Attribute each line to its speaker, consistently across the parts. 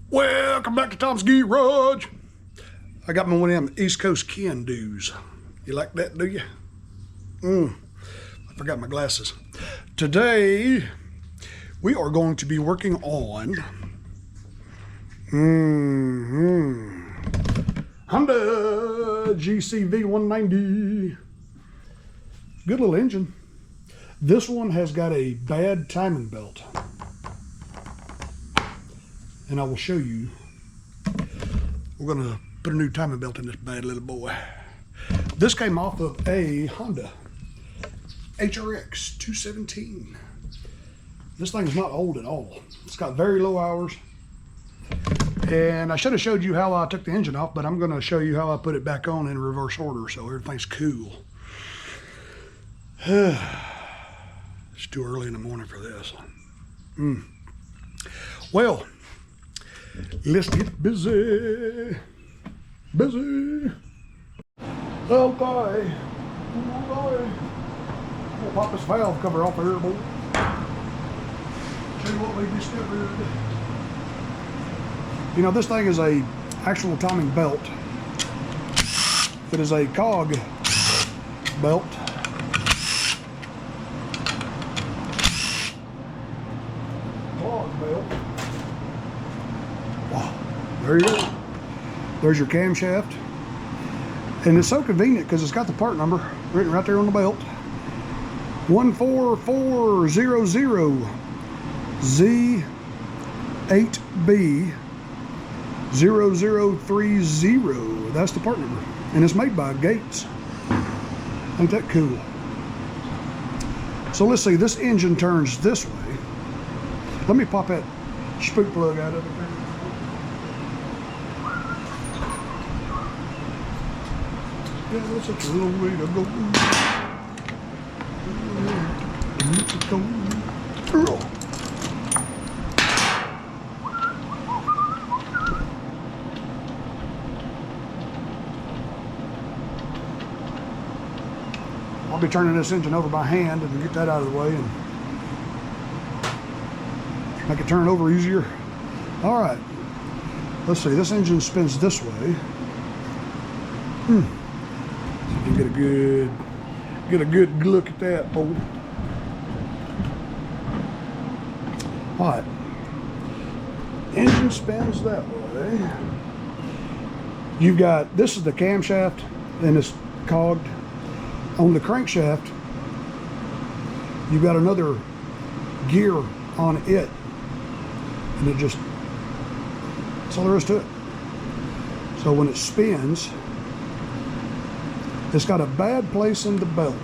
Speaker 1: Welcome back to Tom's Garage. I got me one of them East Coast can-dos. You like that, do you? I forgot my glasses. Today, we are going to be working on Honda GCV190. Good little engine. This one has got a bad timing belt. And I will show you. We're gonna put a new timing belt in this bad little boy. This came off of a Honda HRX217. This thing is not old at all. It's got very low hours. And I should have showed you how I took the engine off, but I'm gonna show you how I put it back on in reverse order so everything's cool. It's too early in the morning for this. Well, let's get busy. Busy. Okay. We'll pop this valve cover off here, boy. Show you what we discovered. You know, this thing is a actual timing belt. It is a cog belt. Cog belt. Wow. There you go. There's your camshaft. And it's so convenient because it's got the part number written right there on the belt. 14400 Z8B 0030. That's the part number. And it's made by Gates. Ain't that cool? So let's see, this engine turns this way. Let me pop that spook plug out of it. Yeah, that's such a long way to go. I'll be turning this engine over by hand and get that out of the way and make it turn over easier. All right, let's see. This engine spins this way. So you can get a good look at that, boy. All right, engine spins that way. You've got, this is the camshaft and it's cogged. On the crankshaft, you've got another gear on it, and it just, that's all there is to it. So when it spins, it's got a bad place in the belt.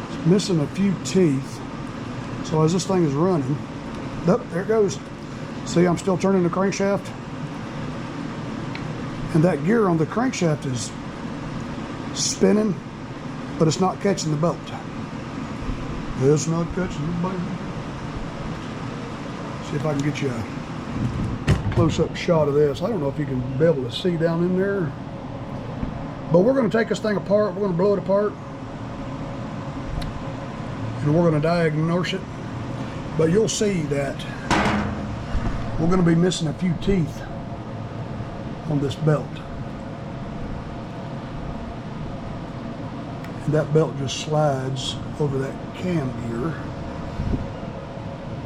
Speaker 1: It's missing a few teeth. So as this thing is running, oh, there it goes. See, I'm still turning the crankshaft, and that gear on the crankshaft is spinning, but it's not catching the belt. It's not catching the belt. See if I can get you a close-up shot of this. I don't know if you can be able to see down in there, but we're going to take this thing apart. We're going to blow it apart, and we're going to diagnose it. But you'll see that we're going to be missing a few teeth on this belt. And that belt just slides over that cam gear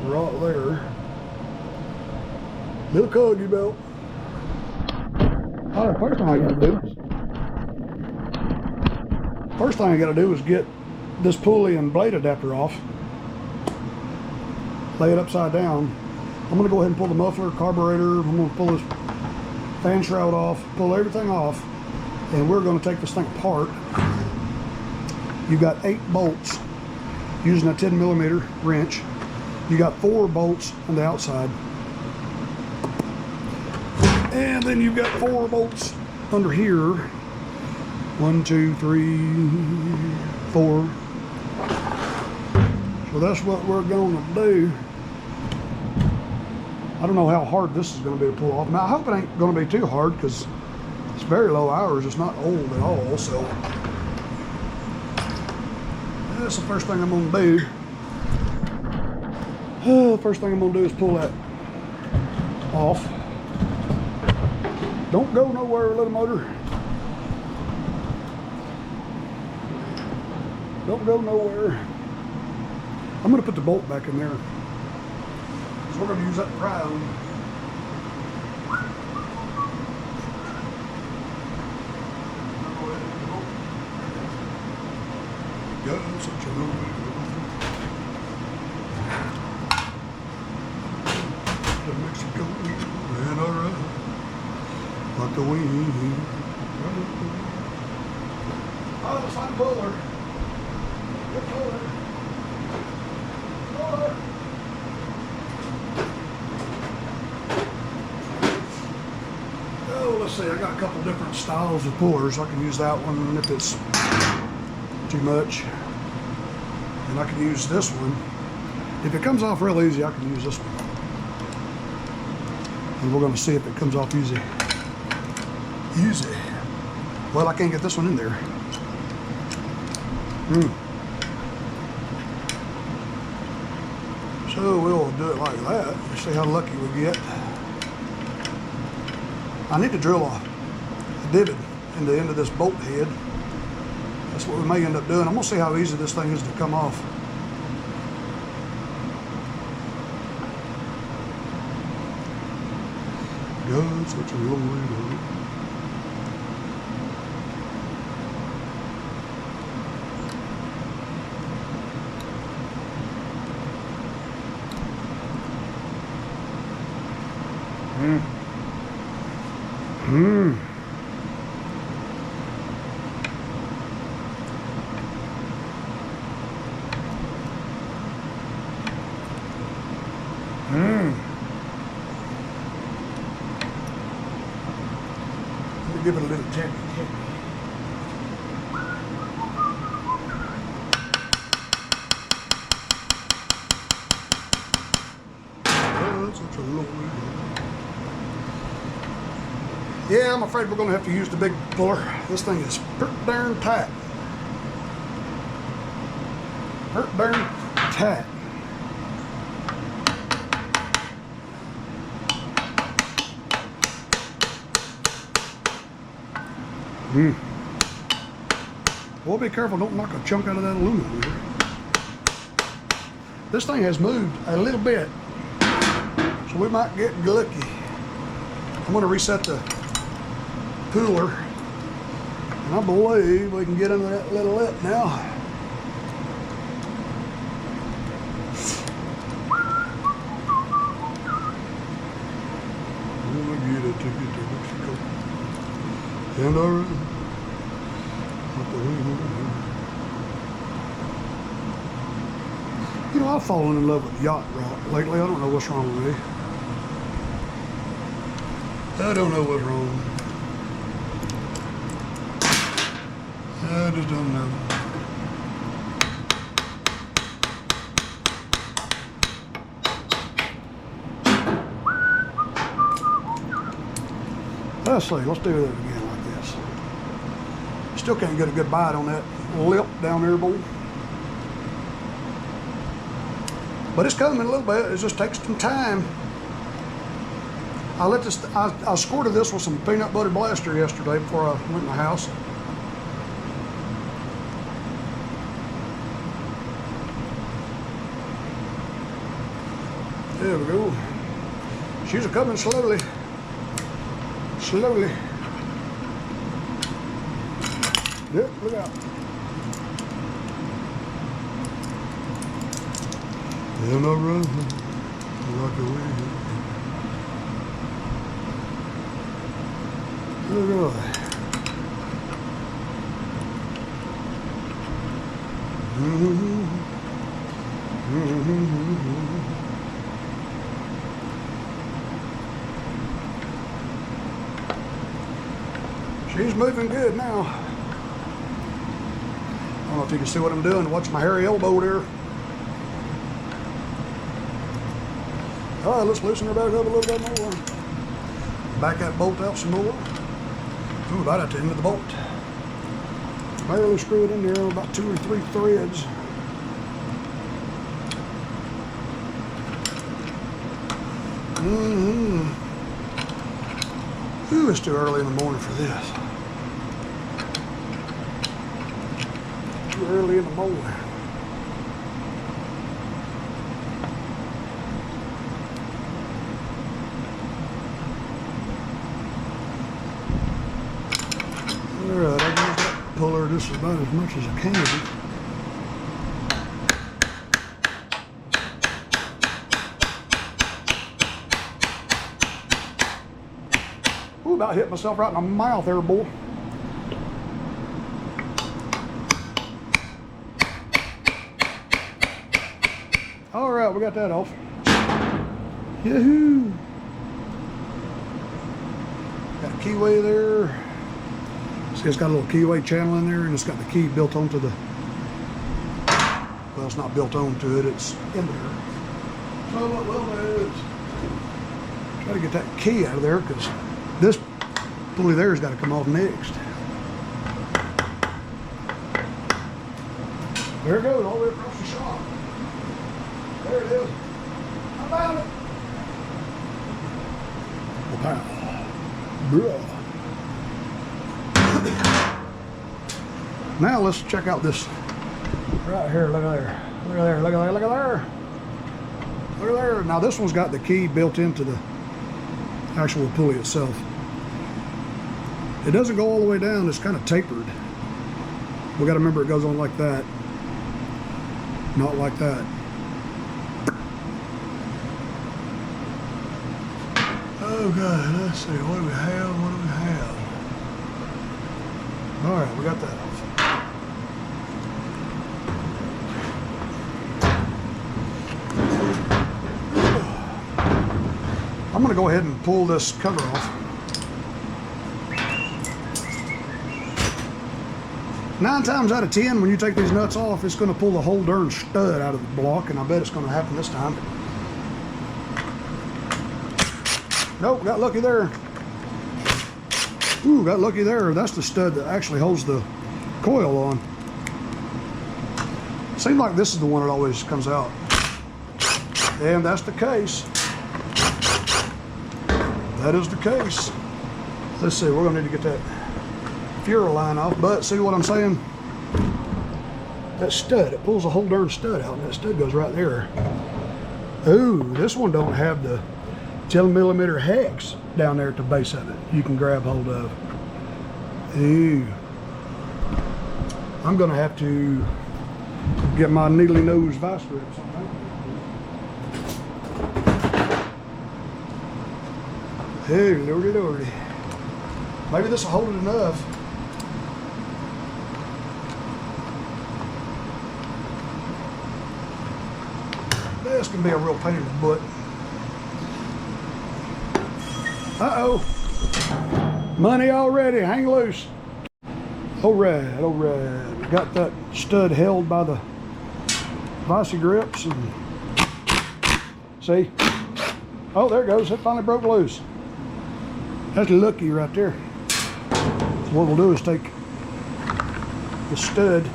Speaker 1: right there. Little coggy belt. All right, first thing I gotta do is get this pulley and blade adapter off. Lay it upside down. I'm gonna go ahead and pull the muffler, carburetor. I'm gonna pull this fan shroud off, pull everything off, and we're gonna take this thing apart. You got 8 bolts using a 10mm wrench. You got 4 bolts on the outside. And then you've got 4 bolts under here. 1, 2, 3, 4. So that's what we're gonna do. I don't know how hard this is gonna be to pull off. Now I hope it ain't gonna be too hard because it's very low hours. It's not old at all, so. That's the first thing I'm gonna do. The first thing I'm gonna do is pull that off. Don't go nowhere, little motor. Don't go nowhere. I'm going to put the bolt back in there. So we're going to use that crown. God, such a long way to go. To Mexico and around like a wind. Oh, the fine puller. Good puller. Puller. Oh, let's see. I got a couple different styles of pullers. I can use that one if it's too much. And I can use this one. If it comes off real easy, I can use this one. And we're going to see if it comes off easy. Easy. Well, I can't get this one in there. So we'll do it like that. See how lucky we get. I need to drill a divot in the end of this bolt head. That's what we may end up doing. I'm going to see how easy this thing is to come off. God, such a long way to go. Let me give it a little tap. Oh, such a long way to go. Yeah, I'm afraid we're going to have to use the big puller. This thing is pretty darn tight. Pretty darn tight. Well, be careful, don't knock a chunk out of that aluminum here. This thing has moved a little bit, so we might get lucky. I'm going to reset the cooler, and I believe we can get under that little lip now. And around like the wind. You know, I've fallen in love with yacht rock lately. I don't know what's wrong with me. I don't know what's wrong. I just don't know. Let's see, let's do that again like this. Still can't get a good bite on that lip down there, boy. But it's coming a little bit, it just takes some time. I squirted this with some peanut butter blaster yesterday before I went in the house. There we go. She's a coming slowly. Slowly. Yep, look out. And I run like a wind. Look at that. She's moving good now. I don't know if you can see what I'm doing. Watch my hairy elbow there. All right, let's loosen her back up a little bit more. Back that bolt out some more. Ooh, right at the end of the bolt. Barely screw it in there, about 2 or 3 threads. Ooh, it's too early in the morning for this. Too early in the morning. Alright, I use that puller just about as much as I can. Ooh, about hit myself right in the mouth there, boy. Alright, we got that off. Yahoo! Got a keyway there. See, it's got a little keyway channel in there, and it's got the key built onto the, well, it's not built onto it, it's in there. So what we'll do is try to get that key out of there, because this pulley there has got to come off next. There it goes, all the way across the shop. There it is. I found it. Wow. Bruh. Now let's check out this right here. Look at there. Look at there. Look at there. Look at there. Look at there. Now this one's got the key built into the actual pulley itself. It doesn't go all the way down. It's kind of tapered. We got to remember it goes on like that, not like that. Oh God, let's see. What do we have? What do we have? All right, we got that off. I'm going to go ahead and pull this cover off. 9 times out of 10, when you take these nuts off, it's going to pull the whole darn stud out of the block, and I bet it's going to happen this time. Nope, got lucky there. Ooh, got lucky there. That's the stud that actually holds the coil on. Seems like this is the one that always comes out. And that's the case. That is the case. Let's see, we're gonna need to get that Fuel line off, but see what I'm saying? That stud, it pulls the whole darn stud out, and that stud goes right there. Ooh, this one don't have the 10mm hex down there at the base of it you can grab hold of. Ooh. I'm gonna have to get my needly nose vice grips on that. Hey, lordy lordy. Maybe this will hold it enough. This can be a real pain in the butt. Uh-oh. Money already, hang loose. All right, all right. Got that stud held by the vice grips and see? Oh, there it goes, it finally broke loose. That's lucky right there. So what we'll do is take the stud.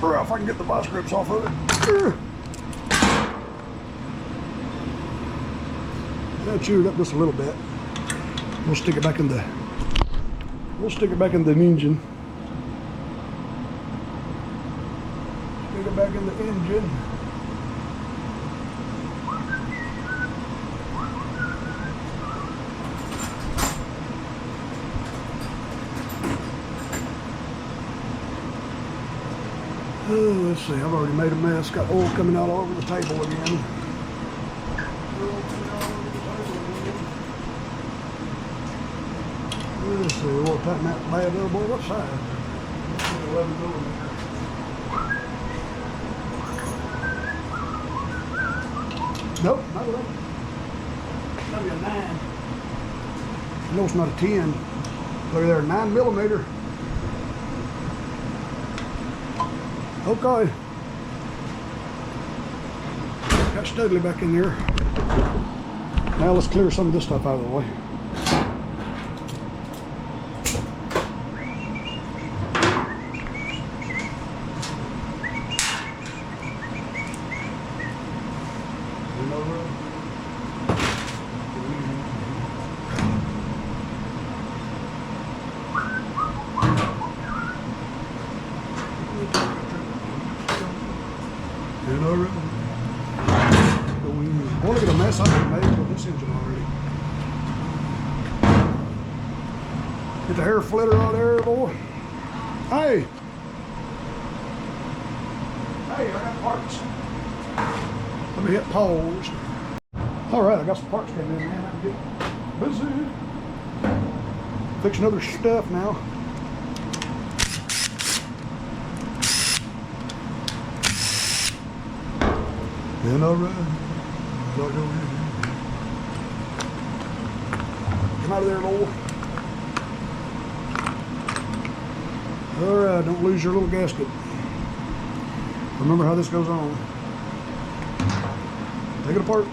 Speaker 1: If I can get the vice grips off of it. I'll chew it up just a little bit. We'll stick it back in the engine. Stick it back in the engine. Oh, let's see, I've already made a mess. Got oil coming out all over the table again. Let's see, we'll tighten that bad little boy. What size? 11mm. Nope, not 11. Maybe a 9. No, it's not a 10. Look at there, 9mm. Okay. Got Studley back in there. Now let's clear some of this stuff out of the way. We know Boy, look at the mess I've made with this engine already. Get the hair flitter out there, boy. Hey! Hey, I got parts. Let me hit pause. Alright, I got some parts coming in, man. I can get busy. Fixing other stuff now. And alright. Come out of there, Lord. Alright, don't lose your little gasket. Remember how this goes on. Take it apart.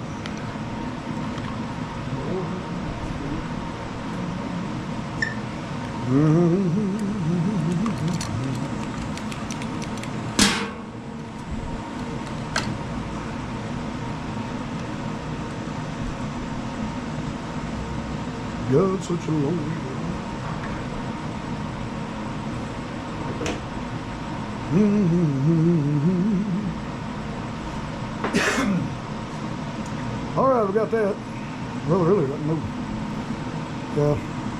Speaker 1: God, such a long way. All right, we got that. Really, let me move. Yeah,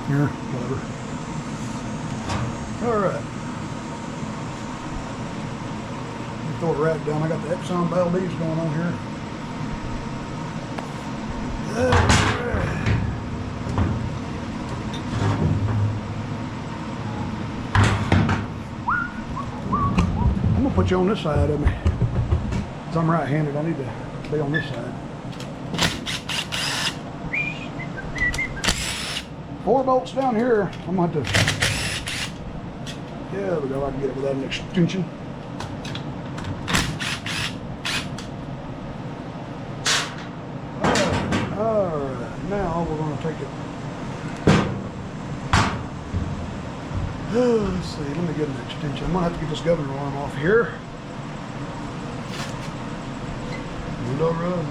Speaker 1: here, whatever. All right. Throw a rack down. I got the Epson Valdez going on here. I'm gonna put you on this side of me. Cause I'm right-handed. I need to be on this side. 4 bolts down here. I'm gonna have to. Yeah, there we go. I can get it without an extension. All right. Now we're gonna take it. Let's see. Let me get an extension. I'm gonna have to get this governor arm off here. And all right.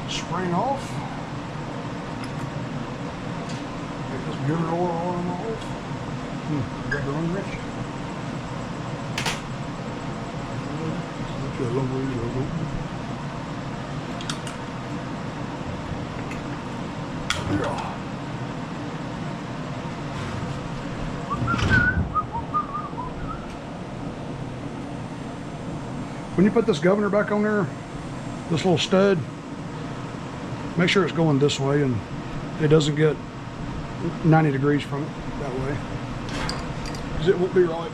Speaker 1: Spring off. Get this governor arm off. Got the wrong wrench. Got a long way to go. When you put this governor back on there, this little stud, make sure it's going this way and it doesn't get 90 degrees from it that way, because it won't be right.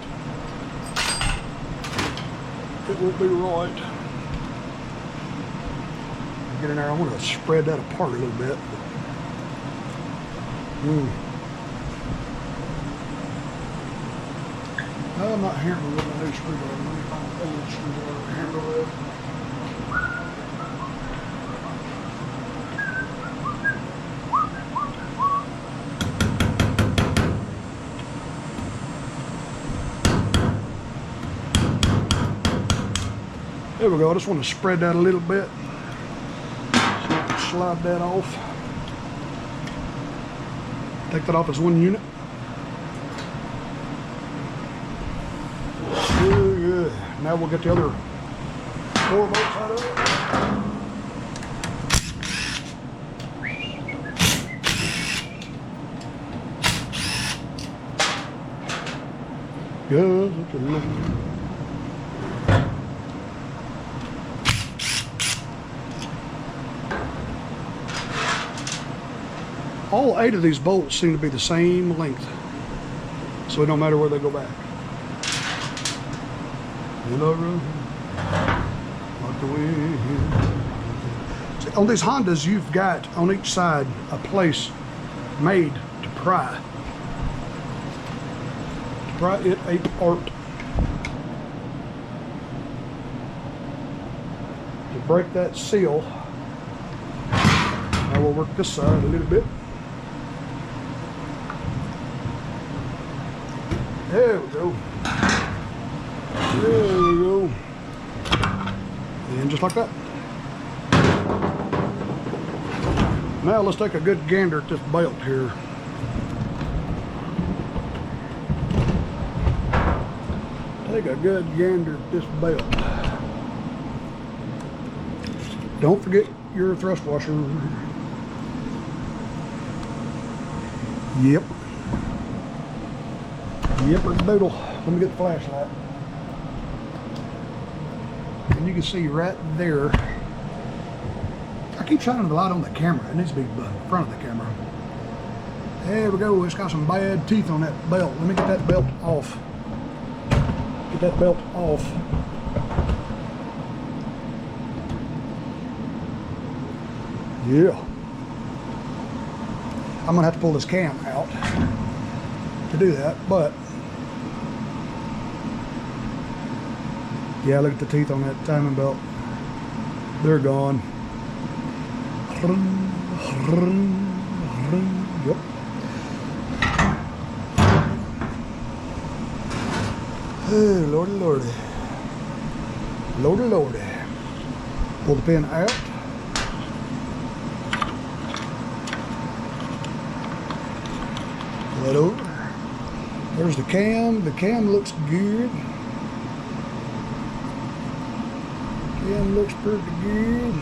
Speaker 1: It won't be right. Get in there. I want to spread that apart a little bit. I'm not hammering with my new screwdriver. Let me find an old screwdriver to hammer with. There we go. I just want to spread that a little bit. So I can slide that off. Take that off as one unit. Good. Now we'll get the other 4 bolts out of it. Good. That's a little. All 8 of these bolts seem to be the same length, so it don't matter where they go back. Like the wind. See, on these Hondas, you've got on each side a place made to pry. To pry it apart. To break that seal. Now we'll work this side a little bit. There we go. There we go. And just like that. Now let's take a good gander at this belt here. Take a good gander at this belt. Don't forget your thrust washer. Yep. Yep, it's boodle. Let me get the flashlight. And you can see right there. I keep shining the light on the camera. It needs to be in front of the camera. There we go. It's got some bad teeth on that belt. Let me get that belt off. Get that belt off. Yeah. I'm gonna have to pull this cam out to do that, but yeah, look at the teeth on that timing belt. They're gone. Yep. Oh, lordy, lordy. Lordy, lordy. Pull the pin out. Pull it over. There's the cam. The cam looks good. Cam looks pretty good.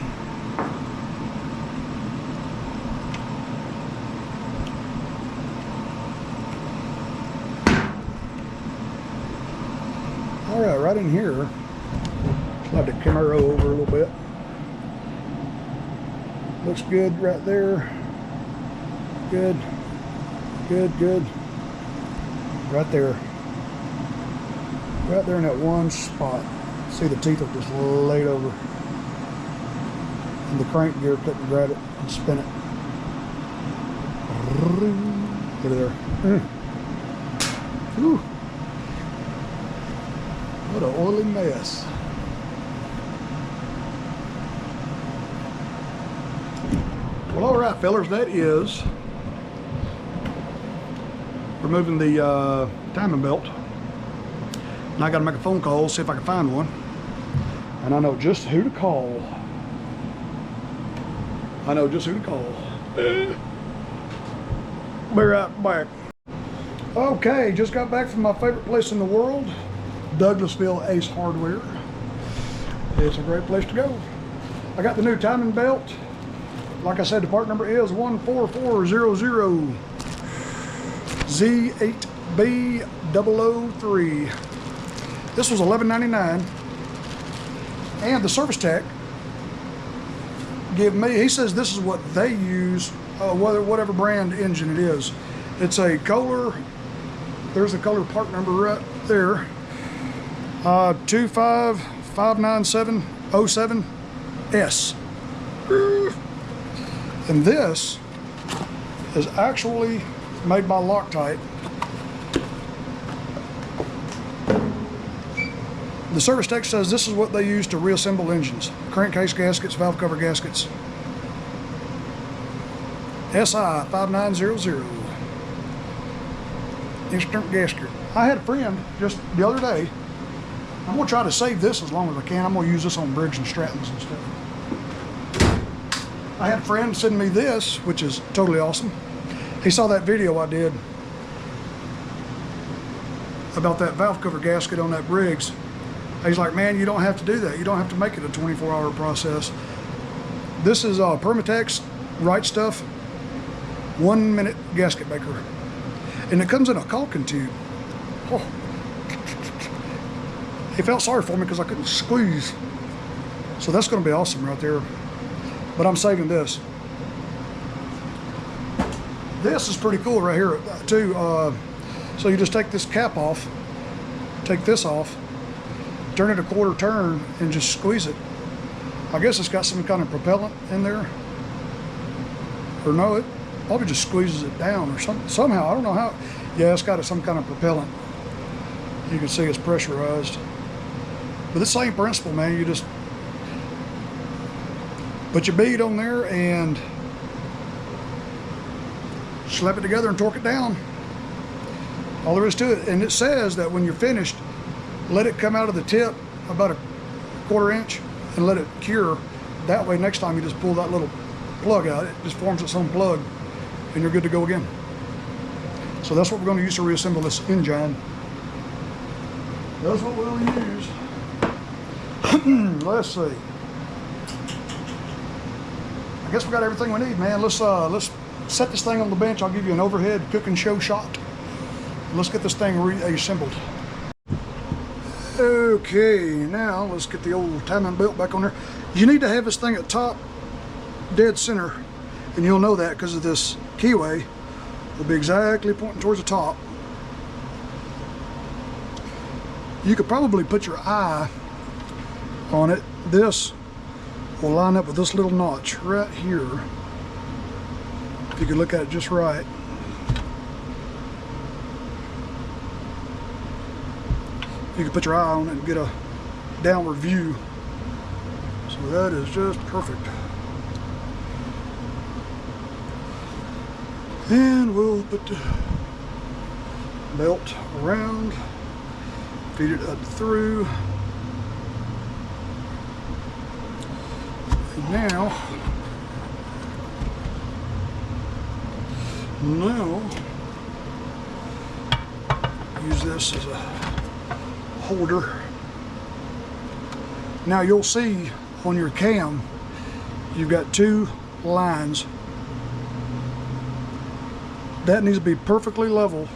Speaker 1: All right, right in here. Slide the camera over a little bit. Looks good right there. Good. Good, good. Right there. Right there in that one spot. See, the teeth are just laid over. And the crank gear couldn't grab it and spin it. Look at there. Whew. What an oily mess. Well, all right, fellas, that is removing the timing belt. Now I got to make a phone call, see if I can find one. And I know just who to call. I know just who to call. Be right back. Okay, just got back from my favorite place in the world, Douglasville Ace Hardware. It's a great place to go. I got the new timing belt. Like I said, the part number is 14400 Z8B003. This was $11.99. And the service tech give me, he says this is what they use, whatever brand engine it is. It's a Kohler, there's the Kohler part number right there, 2559707S. And this is actually made by Loctite. The service tech says this is what they use to reassemble engines. Crankcase gaskets, valve cover gaskets. SI 5900. Instant gasket. I had a friend just the other day. I'm gonna try to save this as long as I can. I'm gonna use this on Briggs and Strattons and stuff. I had a friend send me this, which is totally awesome. He saw that video I did about that valve cover gasket on that Briggs. He's like, man, you don't have to do that. You don't have to make it a 24-hour process. This is Permatex Right Stuff 1-minute gasket maker. And it comes in a caulking tube. Oh. He felt sorry for me because I couldn't squeeze. So that's going to be awesome right there. But I'm saving this. This is pretty cool right here too. So you just take this cap off, take this off, turn it a quarter turn and just squeeze it. I guess it's got some kind of propellant in there. Or no, it probably just squeezes it down or something. Somehow, I don't know how. Yeah, it's got some kind of propellant. You can see it's pressurized. But the same principle, man. You just put your bead on there and slap it together and torque it down. All there is to it. And it says that when you're finished, let it come out of the tip about a quarter inch and let it cure. That way, next time you just pull that little plug out, it just forms its own plug and you're good to go again. So that's what we're going to use to reassemble this engine. That's what we'll use. Let's see. I guess we got everything we need, man. Let's set this thing on the bench. I'll give you an overhead cooking show shot. Let's get this thing reassembled. Okay, now let's get the old timing belt back on there. You need to have this thing at top, dead center, and you'll know that because of this keyway. Will be exactly pointing towards the top. You could probably put your eye on it. This will line up with this little notch right here. If you could look at it just right. You can put your eye on it and get a downward view. So that is just perfect. And we'll put the belt around, feed it up through. And now use this as a holder. Now you'll see on your cam, you've got two lines. That needs to be perfectly level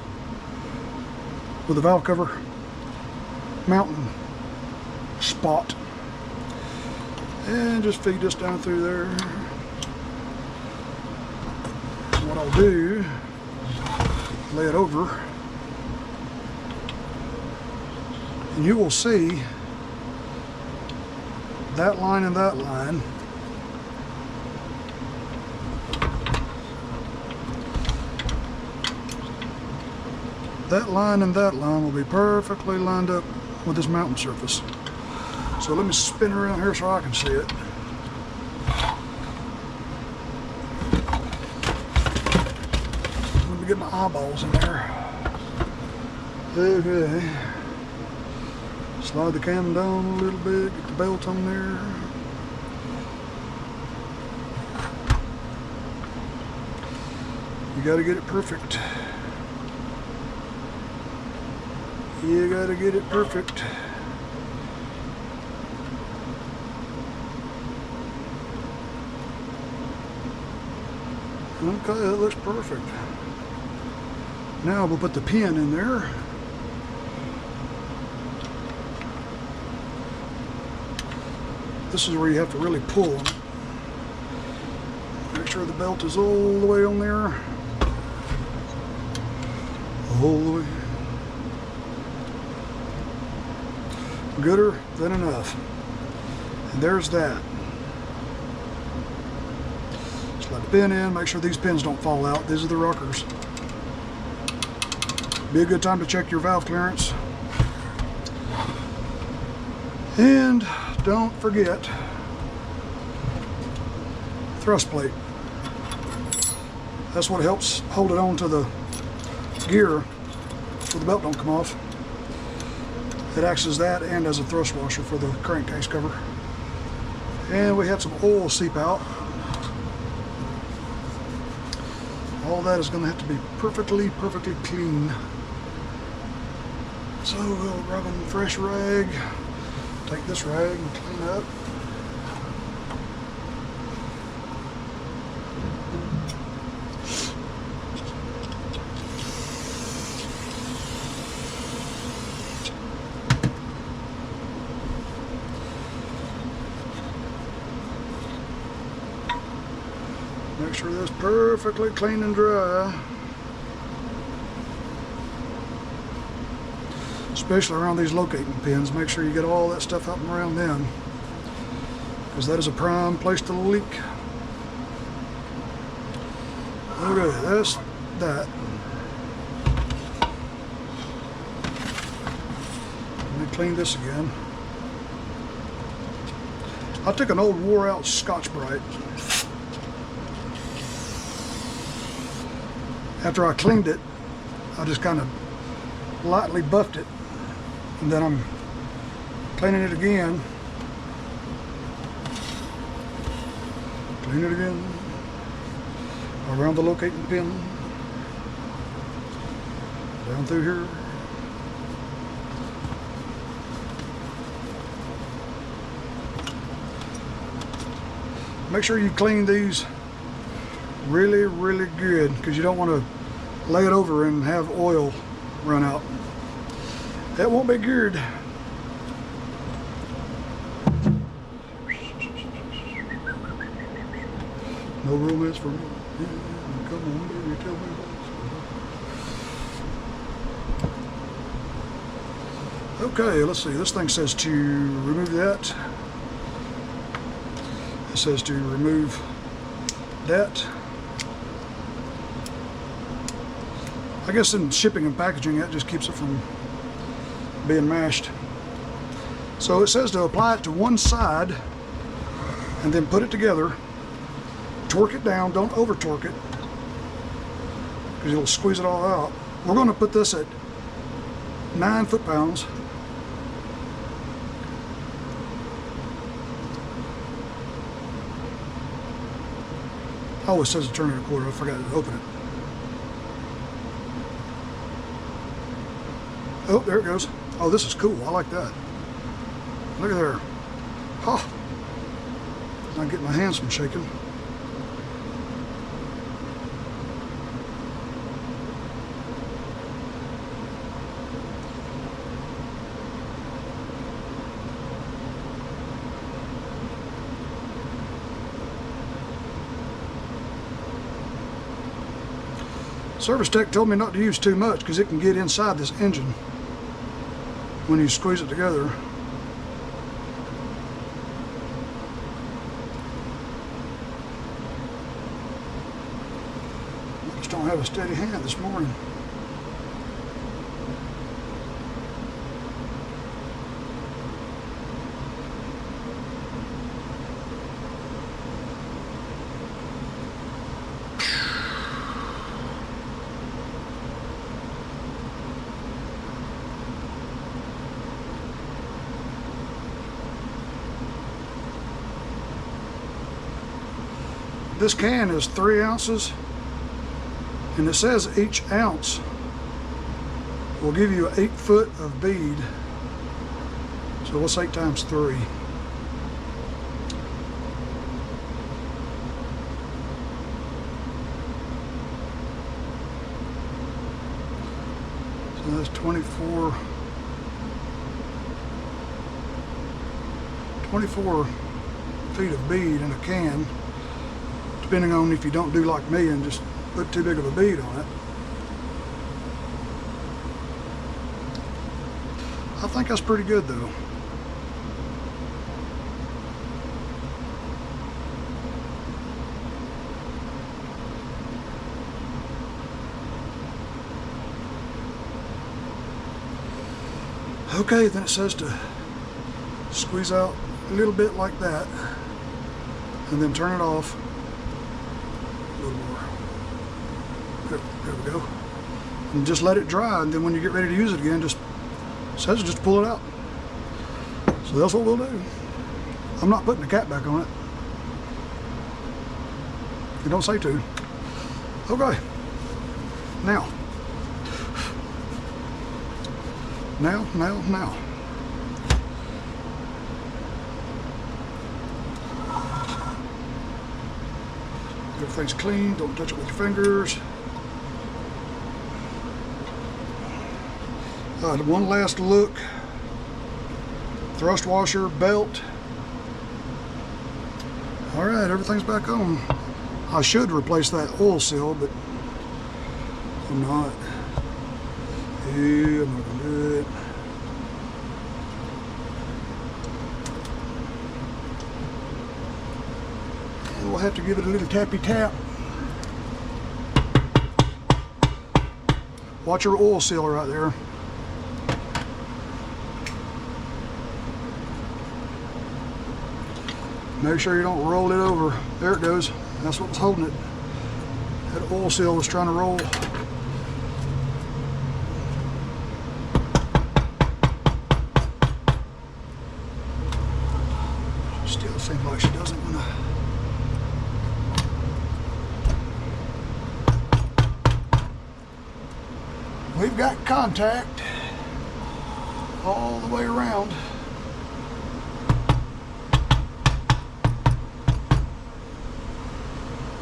Speaker 1: with the valve cover mounting spot. And just feed this down through there. And what I'll do, lay it over, and you will see that line and that line. That line and that line will be perfectly lined up with this mounting surface. So let me spin around here so I can see it. Let me get my eyeballs in there. Okay. Slide the cam down a little bit, get the belt on there. You gotta get it perfect. You gotta get it perfect. Okay, that looks perfect. Now we'll put the pin in there. This is where you have to really pull on it. Make sure the belt is all the way on there. All the way. Gooder than enough. And there's that. Slide the pin in, make sure these pins don't fall out. These are the rockers. Be a good time to check your valve clearance. And don't forget thrust plate. That's what helps hold it on to the gear so the belt don't come off. It acts as that and as a thrust washer for the crankcase cover. And we have some oil seep out. All that is going to have to be perfectly clean. So we'll grab a fresh rag, take this rag and clean up. Make sure that's perfectly clean and dry. Especially around these locating pins. Make sure you get all that stuff out and around them, because that is a prime place to leak. Okay, that's that. Let me clean this again. I took an old wore out Scotch-Brite. After I cleaned it, I just kind of lightly buffed it, and then I'm cleaning it again. Clean it again around the locating pin, down through here. make sure you clean these really, really good, because you don't want to lay it over and have oil run out. That won't be good. No romance for me. Come on, baby, tell me what's going on. Okay, let's see. This thing says to remove that. It says to remove that. I guess in shipping and packaging, that just keeps it from being mashed. So it says to apply it to one side and then put it together. Torque it down, don't over torque it, because it'll squeeze it all out. We're going to put this at 9 foot-pounds. Oh, it says to turn it a quarter. I forgot to open it. Oh, there it goes. Oh, this is cool. I like that. Look at there. Oh, I get my hands from shaking. Service tech told me not to use too much because it can get inside this engine when you squeeze it together. I just don't have a steady hand this morning. This can is 3 ounces, and it says each ounce will give you 8 foot of bead. So what's 8 times 3? So that's 24 feet of bead in a can. Depending on if you don't do like me and just put too big of a bead on it. I think that's pretty good though. Okay, then it says to squeeze out a little bit like that and then turn it off. There we go. And just let it dry, and then when you get ready to use it again, just says just pull it out. So that's what we'll do. I'm not putting the cap back on it. You don't say to. Okay. Now. Everything's clean, don't touch it with your fingers. One last look. Thrust washer, belt. All right, everything's back on. I should replace that oil seal, but I'm not. Yeah, I'm not gonna do it. And we'll have to give it a little tappy tap. Watch your oil seal right there. Make sure you don't roll it over. There it goes. That's what was holding it. That oil seal was trying to roll. Still seems like she doesn't want to. We've got contact all the way around.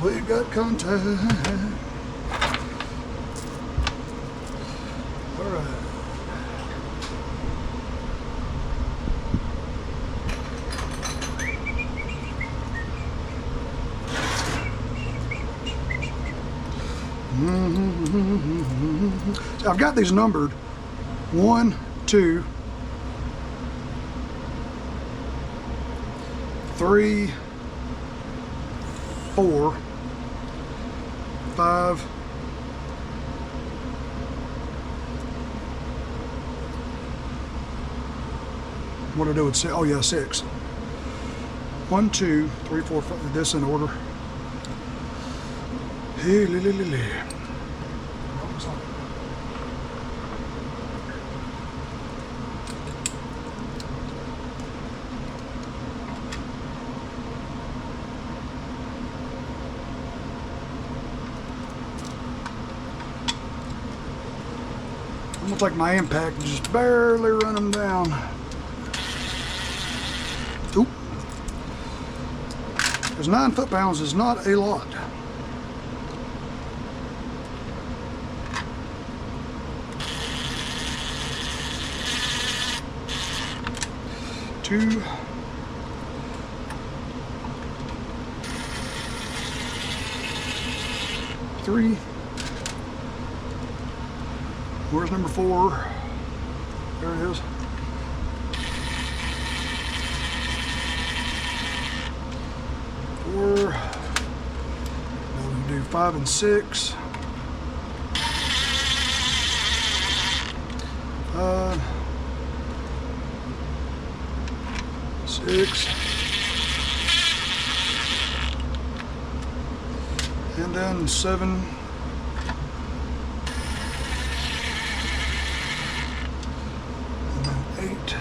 Speaker 1: We got contact. All right. So I've got these numbered 1, 2, 3, 4, 5, what do I do with 6? Oh yeah, 6. 1, 2, 3, 4, 5. This in order. Hey, I'm gonna take my impact and just barely run them down. Oop. Because 9 foot-pounds is not a lot. Two. 3. Where's number 4? There it is. 4. Now we can do 5 and 6. 5, 6. And then 7. And then 8.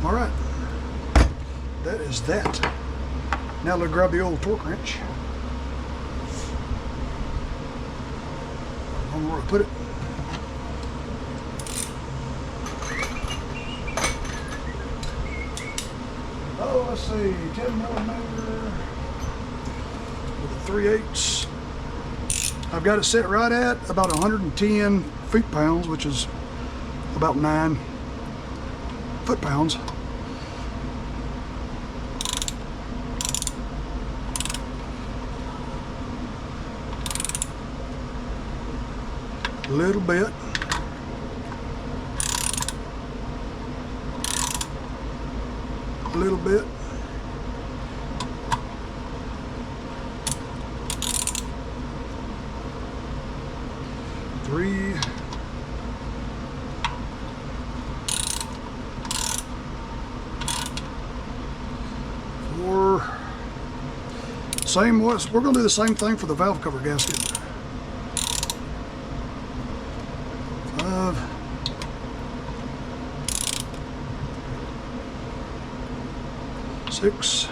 Speaker 1: All right, that is that. Now let's grab the old torque wrench. I don't know where to put it. Oh, let's see, 10 millimeter with a 3/8. I've got it set right at about 110 foot-pounds, which is about 9 foot-pounds. A little bit. A little bit. Three. 4. Same was, we're going to do the same thing for the valve cover gasket. 5. 6.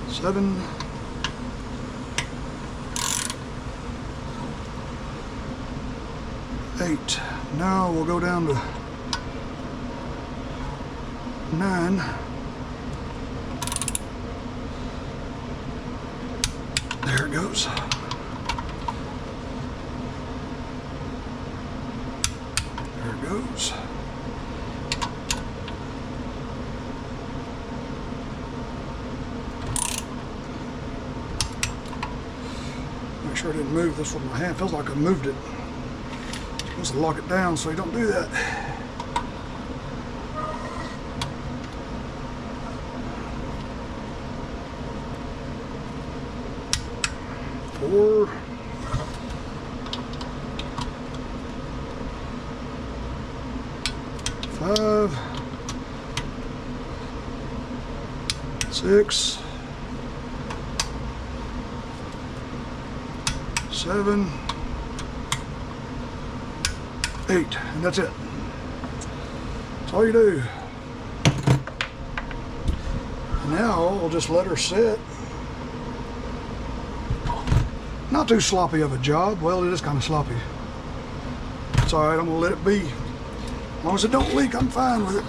Speaker 1: 7. 8. Now we'll go down to 9. There it goes. There it goes. Make sure I didn't move this with my hand. Feels like I moved it. Just lock it down so you don't do that. Four. 5. 6. 7. 8, and that's it. That's all you do. Now we'll just let her sit. Not too sloppy of a job. Well, it is kind of sloppy. It's all right, I'm gonna let it be. As long as it don't leak, I'm fine with it.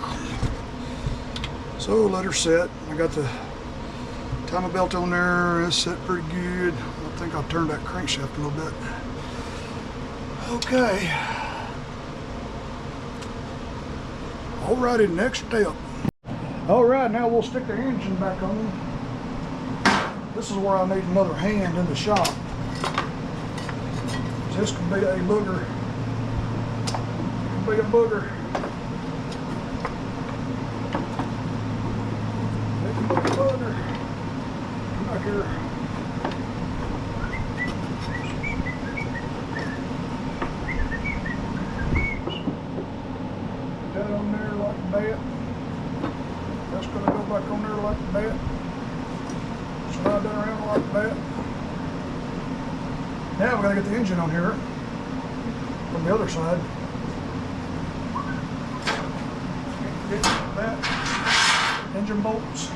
Speaker 1: So let her set. I got the timing belt on there. It's set pretty good. I think I'll turn that crankshaft a little bit. Okay. Alrighty, next step. Alright, now we'll stick the engine back on. This is where I need another hand in the shop. This could be a booger. Could be a booger. It could be a booger. Come back here. Put that on there like that. That's going to go back on there like that. Slide that around like that. Now we got to get the engine on here from the other side. Get that. Engine bolts.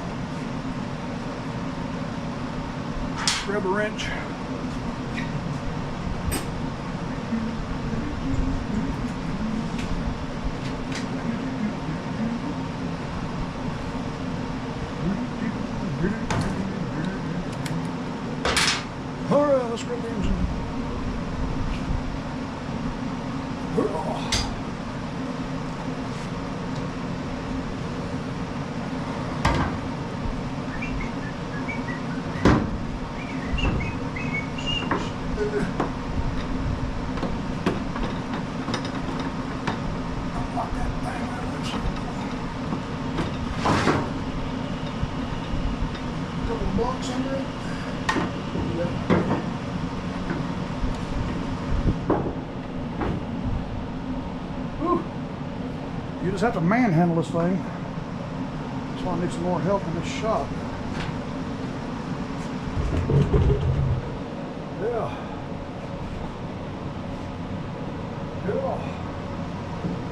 Speaker 1: Grab a wrench. All right, let's grab the engine. Couple of blocks under it. You just have to manhandle this thing. That's why I need some more help in this shop. Yeah. Yeah.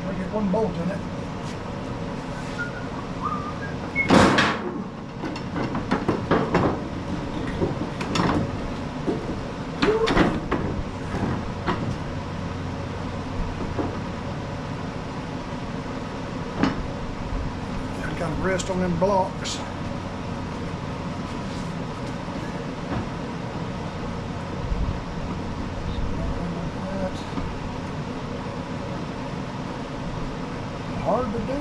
Speaker 1: Try to get one bolt in it. Kind of rest on them blocks. Hard to do.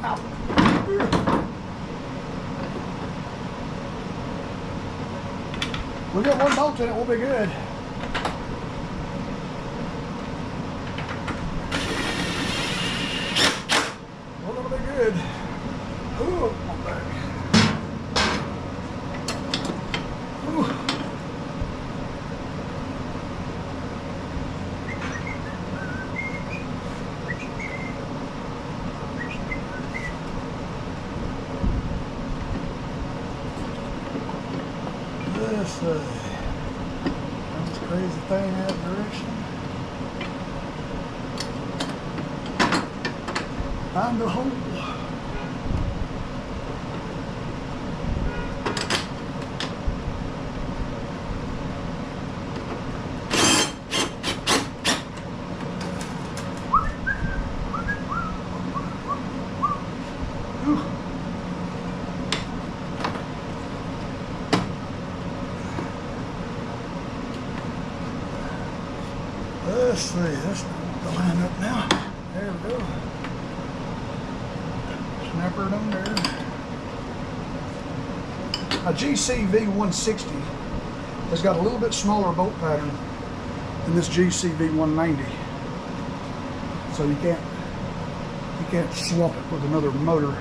Speaker 1: Ow. We got one bolt in it, we'll be good. Good. Ooh, my back. Ooh. This that's a crazy thing that direction. Find the hole. Let's see, let's line up now. There we go. Snapper it on there. A GCV160 has got a little bit smaller bolt pattern than this GCV190. So you can't swap it with another motor.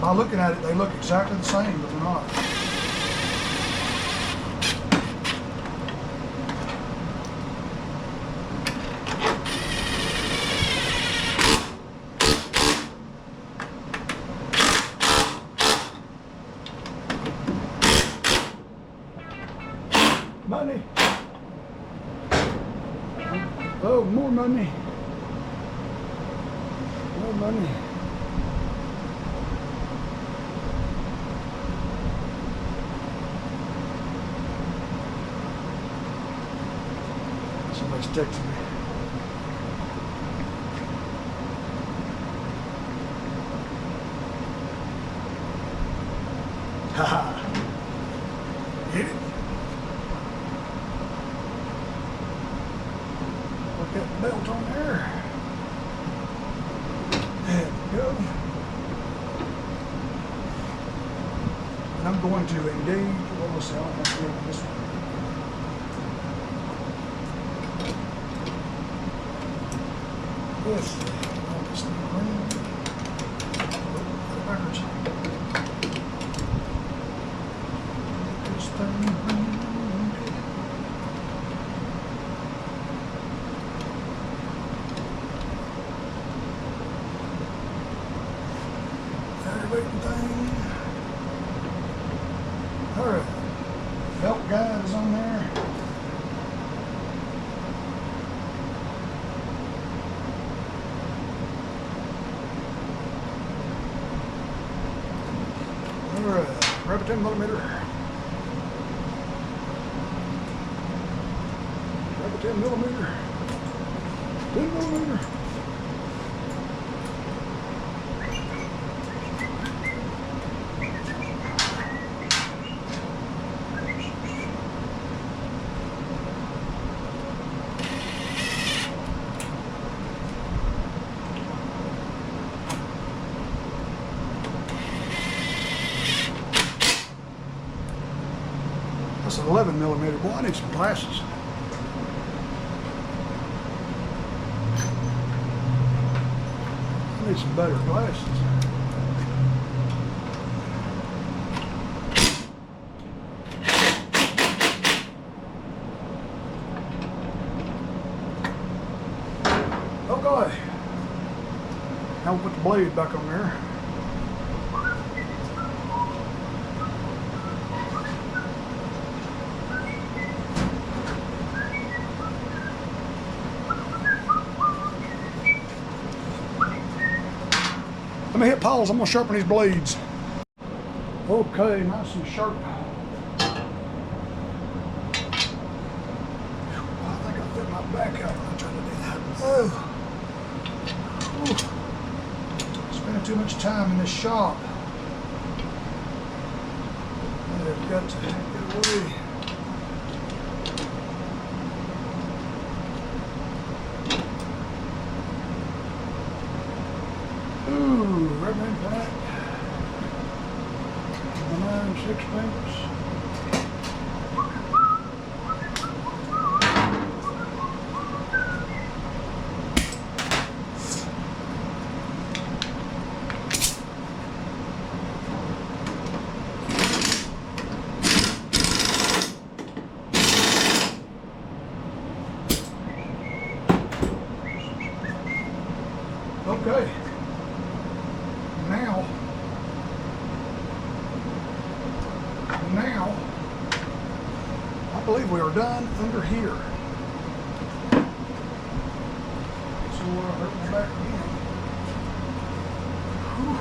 Speaker 1: By looking at it, they look exactly the same, but they're not. Money. Oh, more money. More money. texting me. Haha. Get it? Put that belt on there. There we go. And I'm going to engage. Well, let's see, I don't have to go on this one. Let's see. I'll just green. Backwards. This thing green. Waiting thing. Alright. Belt guide is on there. Alright. Grab a 10mm. Grab a 10mm. 10mm. That's an 11mm. Boy, I need some glasses. I need some better glasses. Okay. Now we'll put the blade back on there. Let me hit pause. I'm going to sharpen these blades. Okay, nice and sharp. I think I fit my back out when I tried to do that. Oh. Spending too much time in this shop. I've got to get away. Rubber impact, 9/16. Okay. Now, I believe we are done under here. So we're hurting back again. Whew.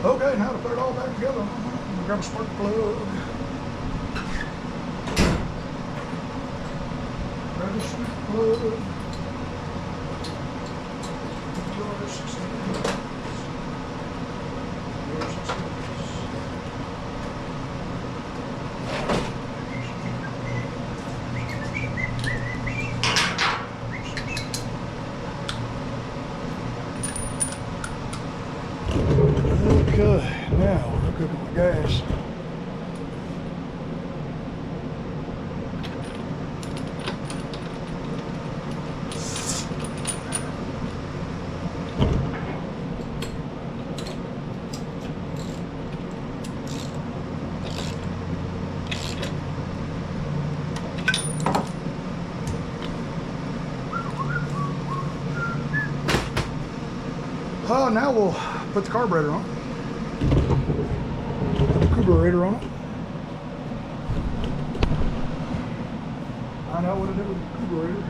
Speaker 1: Okay, now to put it all back together. Grab a spark plug. Grab a spark plug. Okay, now we're cooking the gas. Now we'll put the carburetor on. Put the carburetor on it. Find out what to do with the carburetor.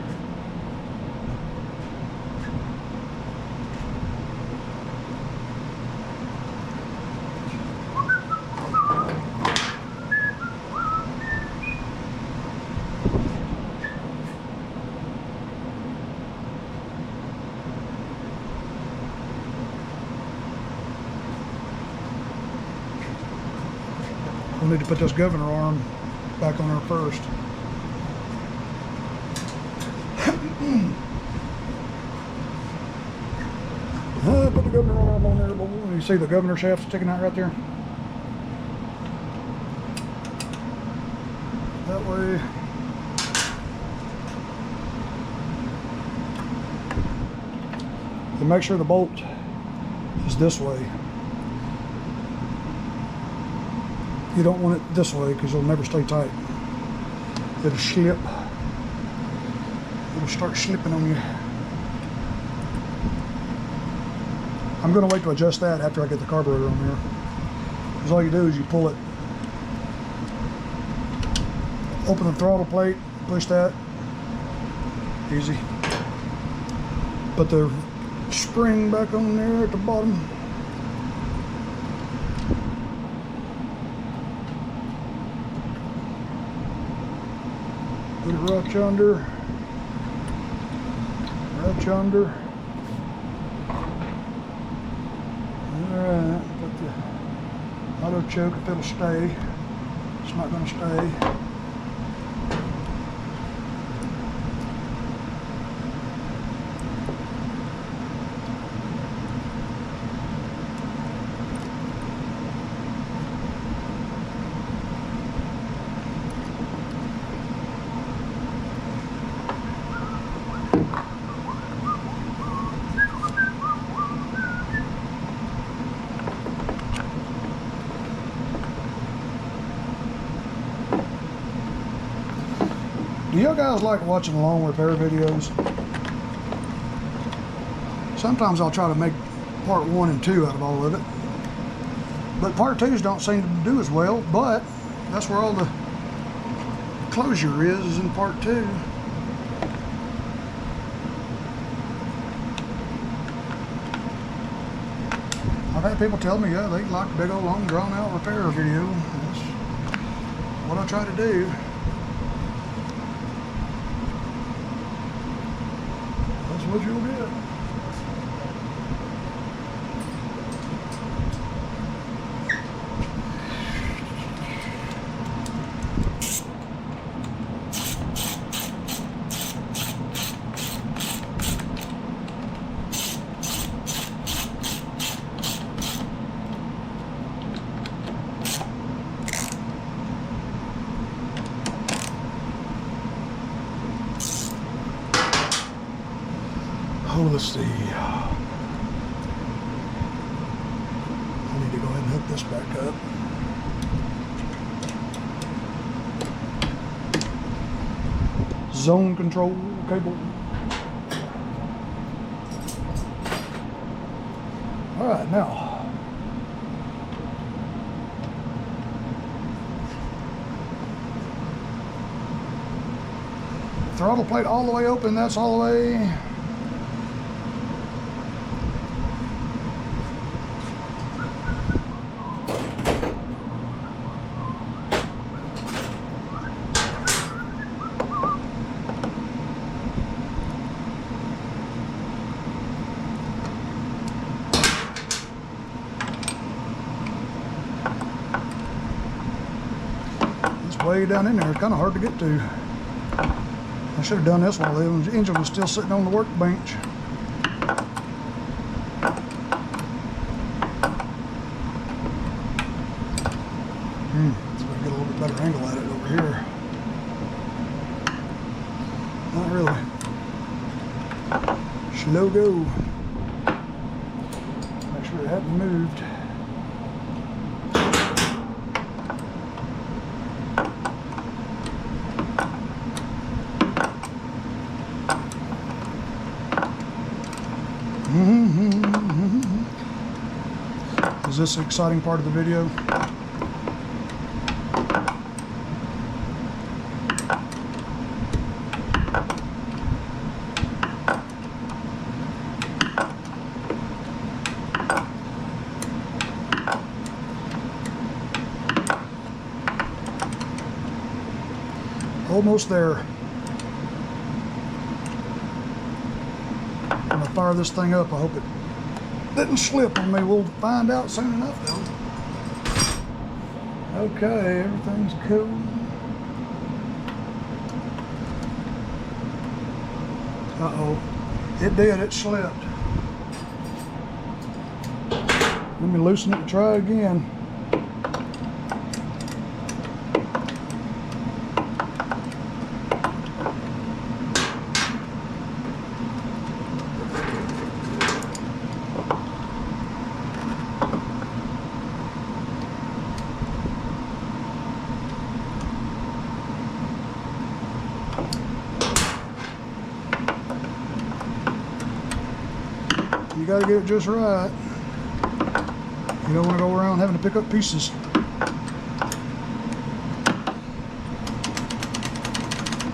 Speaker 1: We'll need to put this governor arm back on there first. Put the governor arm on there. You see the governor shaft sticking out right there? That way. And make sure the bolt is this way. You don't want it this way because it'll never stay tight. It'll slip. It'll start slipping on you. I'm going to wait to adjust that after I get the carburetor on there. Because all you do is you pull it, open the throttle plate, push that, easy. Put the spring back on there at the bottom. Put it right yonder. Right yonder. Alright, put the auto choke if it'll stay. It's not going to stay. Do you guys like watching long repair videos? Sometimes I'll try to make part 1 and 2 out of all of it. But part 2s don't seem to do as well, but that's where all the closure is in part 2. I've had people tell me, yeah, they like a big old long drawn out repair video. That's what I try to do. What you'll get. Oh, let's see. I need to go ahead and hook this back up. Zone control cable. All right, now. Throttle plate all the way open, that's all the way. Way down in there, it's kind of hard to get to. I should have done this while the engine was still sitting on the workbench. So I get a little bit better angle at it over here. Not really. Slow go. Make sure it hadn't moved. Is this an exciting part of the video? almost there. I'm gonna fire this thing up. I hope it didn't slip on me. We'll find out soon enough though. Okay, everything's cool. Uh-oh, it did, it slipped. Let me loosen it and try again. You gotta get it just right. You don't want to go around having to pick up pieces.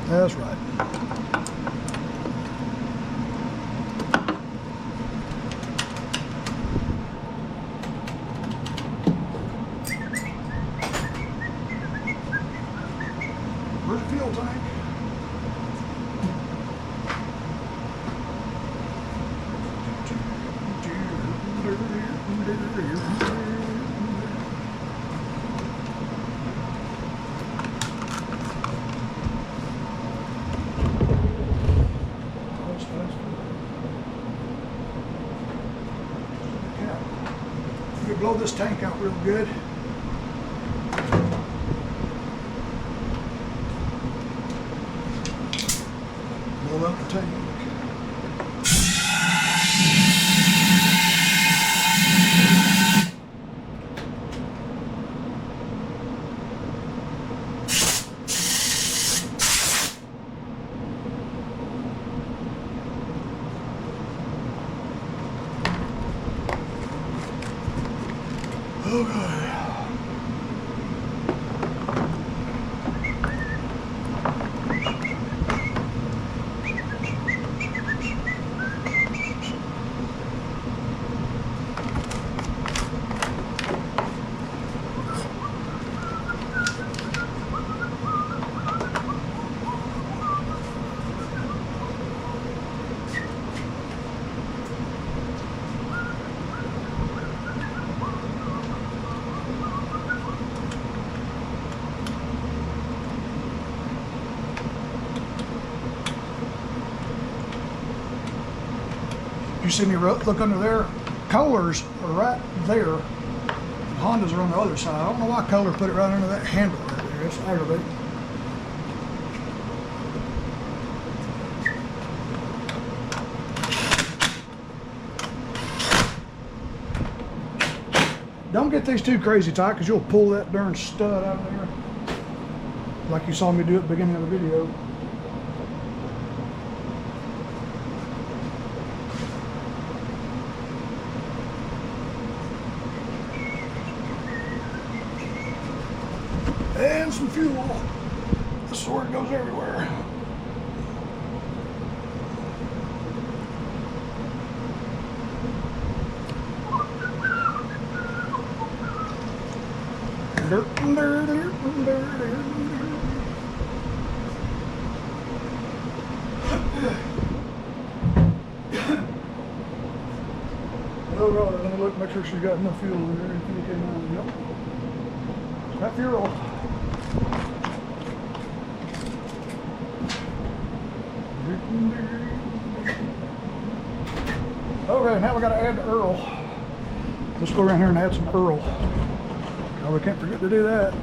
Speaker 1: That's right. Where's the fuel tank? You blow this tank out real good. Blow out the tank. Okay. You see me look under there? Kohler's are right there. Hondas are on the other side. I don't know why Kohler put it right under that handle right there. It's aggravating. Don't get these too crazy tight because you'll pull that darn stud out of there. Like you saw me do at the beginning of the video. And some fuel. This sword goes everywhere. Oh, right. Let me look, make sure she's got enough fuel in there. Yep. Got fuel. Okay, now we got to add the Earl. Let's go around here and add some Earl. Oh, we can't forget to do that.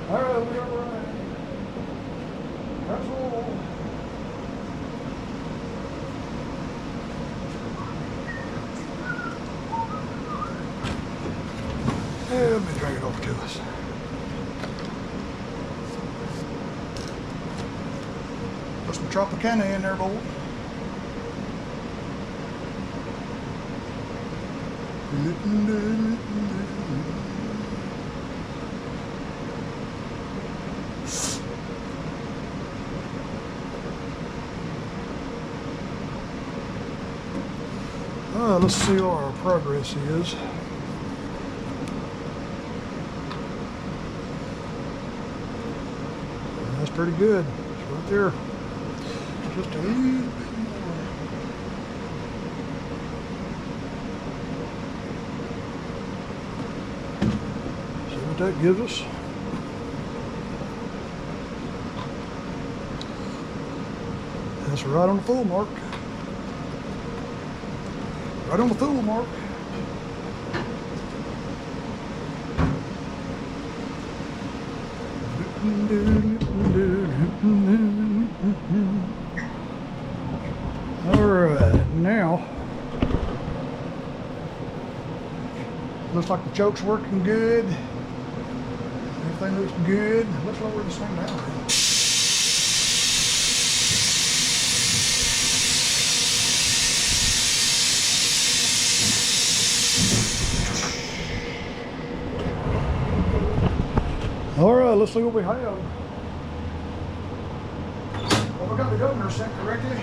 Speaker 1: All right, we are right. That's all. Yeah, let me drag it over to us. Put some Tropicana in there, boy. Let's see what our progress is. pretty good. It's right there. Just a little bit more. See what that gives us. That's right on the full mark. Right on the full mark. All right, now looks like the choke's working good. Everything looks good. Let's lower this thing down. All right, let's see what we have. Well, we got the governor set correctly.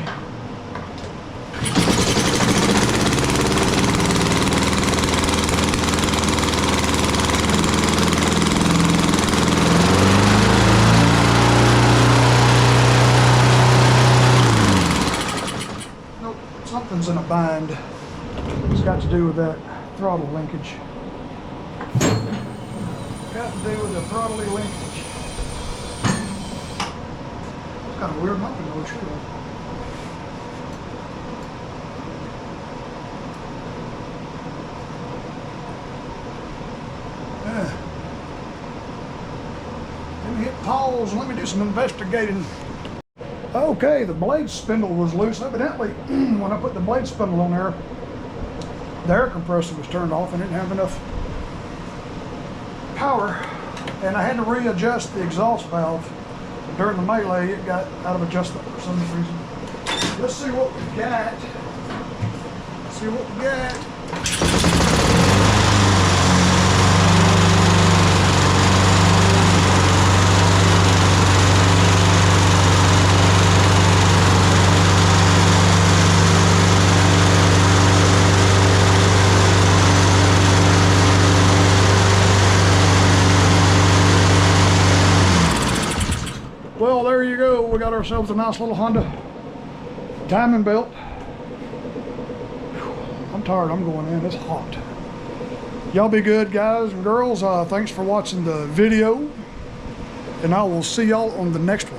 Speaker 1: Nope, something's in a bind. It's got to do with that throttle linkage. Got to do with the throttle linkage. It's kind of weird monkey noise too. Let me hit pause and let me do some investigating. Okay, the blade spindle was loose. Evidently, when I put the blade spindle on there, the air compressor was turned off and didn't have enough power, and I had to readjust the exhaust valve. During the melee, it got out of adjustment for some reason. Let's see what we got. Let's see what we got. Well, there you go. We got ourselves a nice little Honda timing belt. I'm tired. I'm going in. It's hot. Y'all be good, guys and girls. Thanks for watching the video, and I will see y'all on the next one.